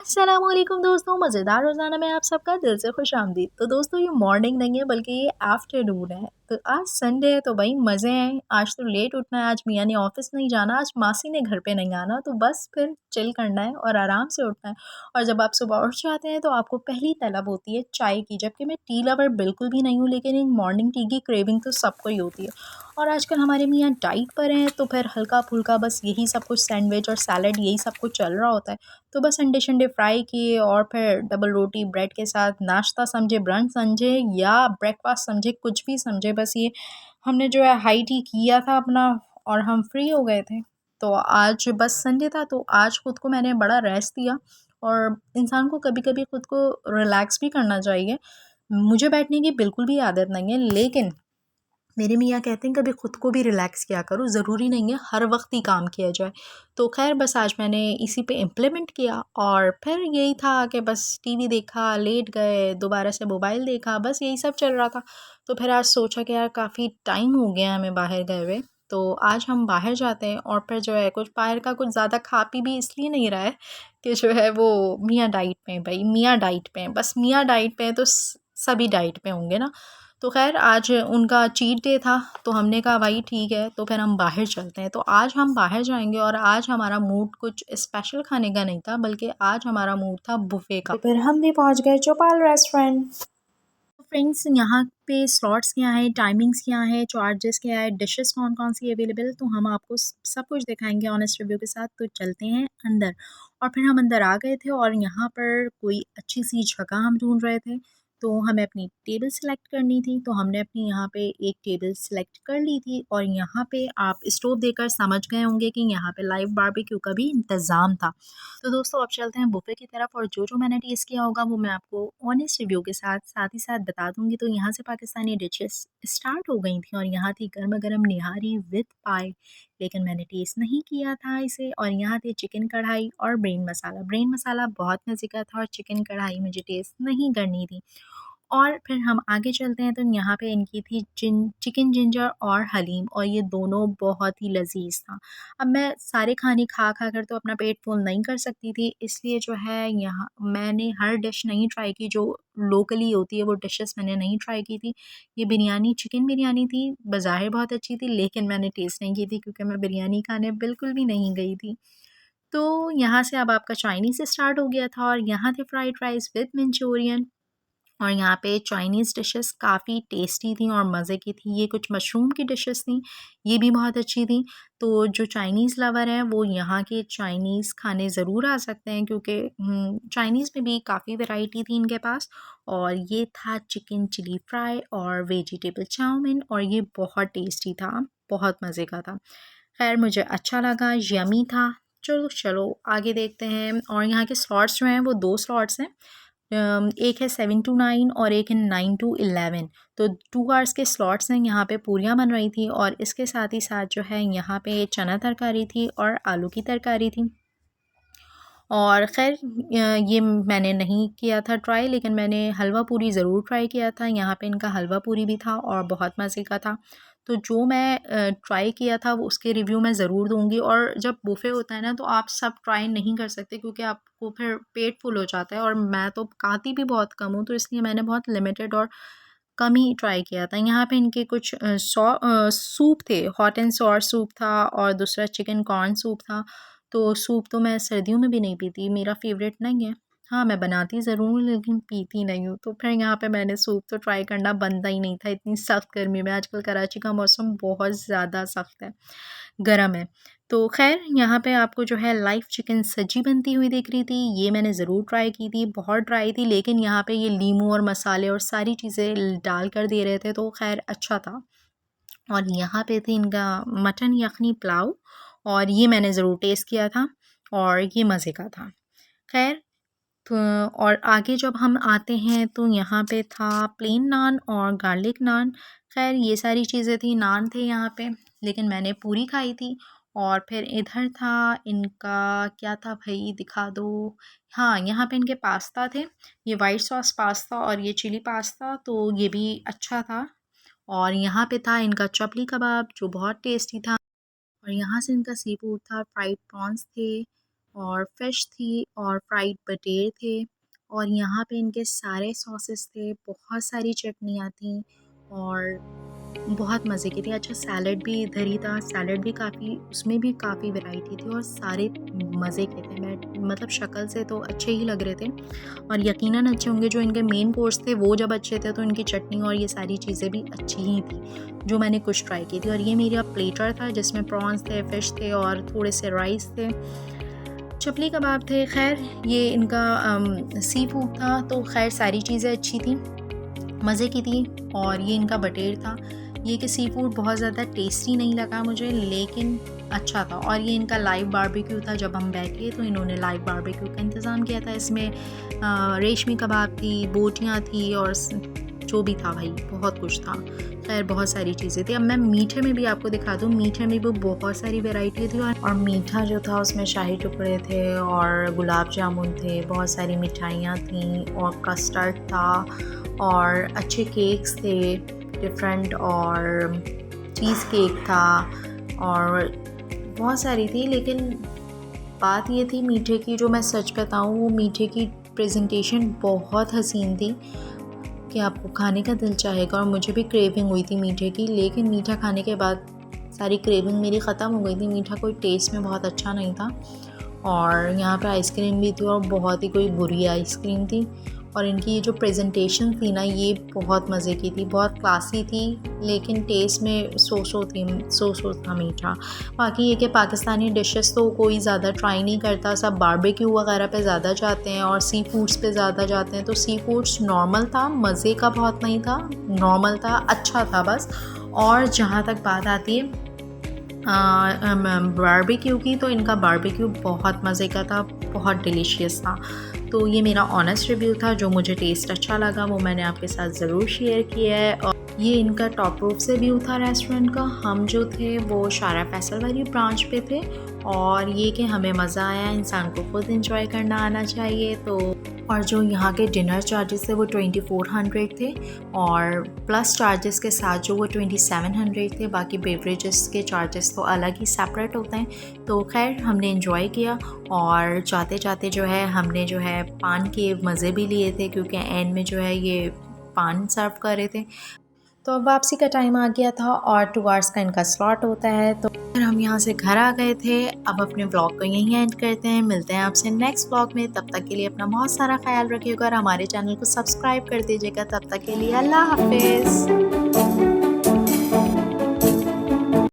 अस्सलामुअलैकुम दोस्तों, मज़ेदार रोज़ाना में आप सबका दिल से खुशामदीद। तो दोस्तों ये मॉर्निंग नहीं है बल्कि ये आफ्टरनून है। तो आज संडे है तो भाई मज़े हैं। आज तो लेट उठना है, आज मियाँ ने ऑफ़िस नहीं जाना, आज मासी ने घर पे नहीं आना, तो बस फिर चिल करना है और आराम से उठना है। और जब आप सुबह उठ जाते हैं तो आपको पहली तलब होती है चाय की, जबकि मैं टी लवर बिल्कुल भी नहीं हूँ, लेकिन एक मॉर्निंग टी की क्रेविंग तो सबको ही होती है। और आजकल हमारे मियाँ डाइट पर हैं तो फिर हल्का-फुल्का बस यही सब कुछ सैंडविच और सैलेड यही सब कुछ चल रहा होता है। तो बस अंडे-शंडे फ्राई किए और फिर डबल रोटी ब्रेड के साथ नाश्ता समझे, ब्रंच समझे या ब्रेकफ़ास्ट समझे, कुछ भी समझे, बस ये हमने जो है हाई टी किया था अपना और हम फ्री हो गए थे। तो आज बस संडे था तो आज खुद को मैंने बड़ा रेस्ट दिया और इंसान को कभी-कभी खुद को रिलैक्स भी करना चाहिए। मुझे बैठने की बिल्कुल भी आदत नहीं है, लेकिन मेरे मियाँ कहते हैं कभी खुद को भी रिलैक्स किया करो, ज़रूरी नहीं है हर वक्त ही काम किया जाए। तो ख़ैर बस आज मैंने इसी पे इम्प्लीमेंट किया और फिर यही था कि बस टीवी देखा, लेट गए, दोबारा से मोबाइल देखा, बस यही सब चल रहा था। तो फिर आज सोचा कि यार काफ़ी टाइम हो गया हमें बाहर गए हुए, तो आज हम बाहर जाते हैं और फिर जो है कुछ बाहर का कुछ ज़्यादा खा पी भी इसलिए नहीं रहा है कि जो है वो मियाँ डाइट पे हैं भई, मियाँ डाइट पे हैं। बस मियाँ डाइट पे हैं तो सभी डाइट पे होंगे ना। तो ख़ैर आज उनका चीट डे था, तो हमने कहा भाई ठीक है, तो फिर हम बाहर चलते हैं। तो आज हम बाहर जाएँगे और आज हमारा मूड कुछ स्पेशल खाने का नहीं था, बल्कि आज हमारा मूड था बुफ़े का। तो फिर हम भी पहुँच गए चौपाल रेस्टोरेंट। तो फ्रेंड्स यहाँ पे स्लॉट्स क्या हैं, टाइमिंग्स क्या हैं, चार्जेस क्या है, डिशेज़ कौन-कौन सी अवेलेबल, तो हम आपको सब कुछ दिखाएँगे ऑनेस्ट रिव्यू के साथ। तो चलते हैं अंदर और फिर हम अंदर आ गए थे और यहाँ पर कोई अच्छी-सी जगह हम ढूँढ रहे थे। तो हमें अपनी टेबल सेलेक्ट करनी थी, तो हमने अपनी यहाँ पे एक टेबल सेलेक्ट कर ली थी और यहाँ पे आप स्टोव देखकर समझ गए होंगे कि यहाँ पे लाइव बारबेक्यू का भी इंतज़ाम था। तो दोस्तों अब चलते हैं बुफ़े की तरफ और जो-जो मैंने टेस्ट किया होगा वो मैं आपको ऑनेस्ट रिव्यू के साथ, साथ ही साथ बता दूँगी। तो यहाँ से पाकिस्तानी डिशेज़ स्टार्ट हो गई थी और यहाँ थी गरमा-गरम निहारी विद पाए, लेकिन मैंने टेस्ट नहीं किया था इसे। और यहाँ थे चिकन कढ़ाई और ब्रेन मसाला। ब्रेन मसाला बहुत मज़े का था और चिकन कढ़ाई मुझे टेस्ट नहीं करनी थी। और फिर हम आगे चलते हैं तो यहाँ पे इनकी थी चिकन जिंजर और हलीम और ये दोनों बहुत ही लज़ीज़ था। अब मैं सारे खाने खा-खा कर तो अपना पेट फुल नहीं कर सकती थी, इसलिए जो है यहाँ मैंने हर डिश नहीं ट्राई की जो लोकली होती है, वो डिशेज़ मैंने नहीं ट्राई की थी। ये बिरयानी चिकन बिरयानी थी, बज़ाहिर बहुत अच्छी थी, लेकिन मैंने टेस्ट नहीं की थी क्योंकि मैं बिरयानी खाने बिल्कुल भी नहीं गई थी। तो यहाँ से अब आपका चाइनीज़ स्टार्ट हो गया था और यहाँ थे फ्राइड राइस विद मंचूरियन। और यहाँ पे चाइनीज़ डिशेस काफ़ी टेस्टी थी और मज़े की थी। ये कुछ मशरूम की डिशेस थी, ये भी बहुत अच्छी थी। तो जो चाइनीज़ लवर हैं वो यहाँ के चाइनीज़ खाने ज़रूर आ सकते हैं क्योंकि चाइनीज़ में भी काफ़ी वैरायटी थी इनके पास। और ये था चिकन चिली फ्राई और वेजिटेबल चाउमीन और ये बहुत टेस्टी था, बहुत मज़े का था। ख़ैर मुझे अच्छा लगा, यम्मी था। चलो, चलो आगे देखते हैं और यहाँ के स्लॉट्स जो हैं वो 2 स्लॉट्स हैं। एक है 7 टू 9 और एक है 9 टू 11। तो 2 आवर्स के स्लॉट्स हैं, यहाँ पे पूरियाँ बन रही थी और इसके साथ ही साथ जो है यहाँ पे चना तरकारी थी और आलू की तरकारी थी। और ख़ैर ये मैंने नहीं किया था ट्राई, लेकिन मैंने हलवा पूरी ज़रूर ट्राई किया था। यहाँ पे इनका हलवा पूरी भी था और बहुत मज़े का था। तो जो मैं ट्राई किया था वो उसके रिव्यू मैं ज़रूर दूँगी। और जब बुफ़े होता है ना तो आप सब ट्राई नहीं कर सकते क्योंकि आपको फिर पेट फुल हो जाता है और मैं तो खाती भी बहुत कम हूँ, तो इसलिए मैंने बहुत लिमिटेड और कम ही ट्राई किया था। यहाँ पे इनके कुछ सूप थे, हॉट एंड सॉर सूप था और दूसरा चिकन कॉर्न सूप था। तो सूप तो मैं सर्दियों में भी नहीं पीती, मेरा फ़ेवरेट नहीं है। हाँ, मैं बनाती ज़रूर हूँ लेकिन पीती नहीं हूँ। तो फिर यहाँ पे मैंने सूप तो ट्राई करना बनता ही नहीं था, इतनी सख्त गर्मी में। आजकल कराची का मौसम बहुत ज़्यादा सख्त है, गर्म है। तो ख़ैर यहाँ पे आपको जो है लाइव चिकन सज्जी बनती हुई दिख रही थी, ये मैंने ज़रूर ट्राई की थी, बहुत ट्राई थी, लेकिन यहाँ पे ये लीमू और मसाले और सारी चीज़ें डाल कर दे रहे थे, तो ख़ैर अच्छा था। और यहाँ पे थी इनका मटन यखनी पुलाव और ये मैंने ज़रूर टेस्ट किया था और ये मज़े का था। ख़ैर तो और आगे जब हम आते हैं तो यहाँ पे था प्लेन नान और गार्लिक नान। ख़ैर ये सारी चीज़ें थी, नान थे यहाँ पे, लेकिन मैंने पूरी खाई थी। और फिर इधर था इनका क्या था भई दिखा दो। हाँ, यहाँ पे इनके पास्ता थे, ये वाइट सॉस पास्ता और ये चिली पास्ता, तो ये भी अच्छा था। और यहाँ पे था इनका चपली कबाब जो बहुत टेस्टी था और यहाँ से इनका सी फूड था, फ्राइड प्रॉन्स थे और फ़िश थी और फ्राइड पटेर थे और यहाँ पे इनके सारे सॉसेस थे, बहुत सारी चटनियाँ थीं और बहुत मज़े की थी। अच्छा सैलेड भी इधर ही था, सैलेड भी काफ़ी उसमें भी काफ़ी वैरायटी थी और सारे मज़े के थे। मैं मतलब शक्ल से तो अच्छे ही लग रहे थे और यकीनन अच्छे होंगे। जो इनके मेन कोर्स थे वो जब अच्छे थे तो इनकी चटनी और ये सारी चीज़ें भी अच्छी ही थी, जो मैंने कुछ ट्राई की थी। और ये मेरा प्लेटर था जिसमें प्रॉन्स थे, फ़िश थे और थोड़े से राइस थे, चपली कबाब थे। ख़ैर ये इनका सी फूड था तो ख़ैर सारी चीज़ें अच्छी थी, मज़े की थी। और ये इनका बटेर था। ये कि सी फूड बहुत ज़्यादा टेस्टी नहीं लगा मुझे लेकिन अच्छा था। और ये इनका लाइव बारबेक्यू था, जब हम बैठे तो इन्होंने लाइव बारबेक्यू का इंतज़ाम किया था। इसमें रेशमी कबाब थी, बोटियाँ थी और जो भी था भाई बहुत कुछ था। खैर बहुत सारी चीज़ें थी। अब मैं मीठे में भी आपको दिखा दूँ, मीठे में भी बहुत सारी वैरायटी थी और मीठा जो था उसमें शाही टुकड़े थे और गुलाब जामुन थे, बहुत सारी मिठाइयाँ थीं और कस्टर्ड था और अच्छे केक्स थे डिफरेंट और चीज़ केक था और बहुत सारी थी। लेकिन बात ये थी मीठे की, जो मैं सच बताऊँ वो मीठे की प्रेजेंटेशन बहुत हसीन थी कि आपको खाने का दिल चाहेगा और मुझे भी क्रेविंग हुई थी मीठे की। लेकिन मीठा खाने के बाद सारी क्रेविंग मेरी ख़त्म हो गई थी। मीठा कोई टेस्ट में बहुत अच्छा नहीं था और यहाँ पे आइसक्रीम भी थी और बहुत ही कोई बुरी आइसक्रीम थी। और इनकी ये जो प्रेजेंटेशन थी ना ये बहुत मज़े की थी, बहुत क्लासी थी लेकिन टेस्ट में सो था मीठा। बाकी ये कि पाकिस्तानी डिशेस तो कोई ज़्यादा ट्राई नहीं करता, सब बारबेक्यू वगैरह पे ज़्यादा जाते हैं और सी फूड्स पे ज़्यादा जाते हैं। तो सी फूड्स नॉर्मल था, मज़े का बहुत नहीं था, नॉर्मल था, अच्छा था बस। और जहाँ तक बात आती है बारबेक्यू की, तो इनका बारबेक्यू बहुत मज़े का था, बहुत डिलीशियस था। तो ये मेरा ऑनेस्ट रिव्यू था, जो मुझे टेस्ट अच्छा लगा वो मैंने आपके साथ ज़रूर शेयर किया है। और ये इनका टॉप रूफ से व्यू था रेस्टोरेंट का। हम जो थे वो शारा फैसल वाली ब्रांच पे थे और ये कि हमें मज़ा आया, इंसान को खुद इंजॉय करना आना चाहिए। तो और जो यहाँ के डिनर चार्जेस थे वो 2400 थे और प्लस चार्जेस के साथ जो वो 2700 थे। बाकी बेवरेजेस के चार्जेस तो अलग ही सेपरेट होते हैं। तो खैर हमने इन्जॉय किया और जाते जाते जो है हमने जो है पान के मज़े भी लिए थे, क्योंकि एंड में जो है ये पान सर्व कर रहे थे। तो अब वापसी का टाइम आ गया था और 2 आवर्स का इनका स्लॉट होता है। तो फिर हम यहाँ से घर आ गए थे। अब अपने ब्लॉग को यहीं एंड करते हैं, मिलते हैं आपसे नेक्स्ट ब्लॉग में। तब तक के लिए अपना बहुत सारा ख्याल रखिएगा और हमारे चैनल को सब्सक्राइब कर दीजिएगा। तब तक के लिए अल्लाह हाफिज़।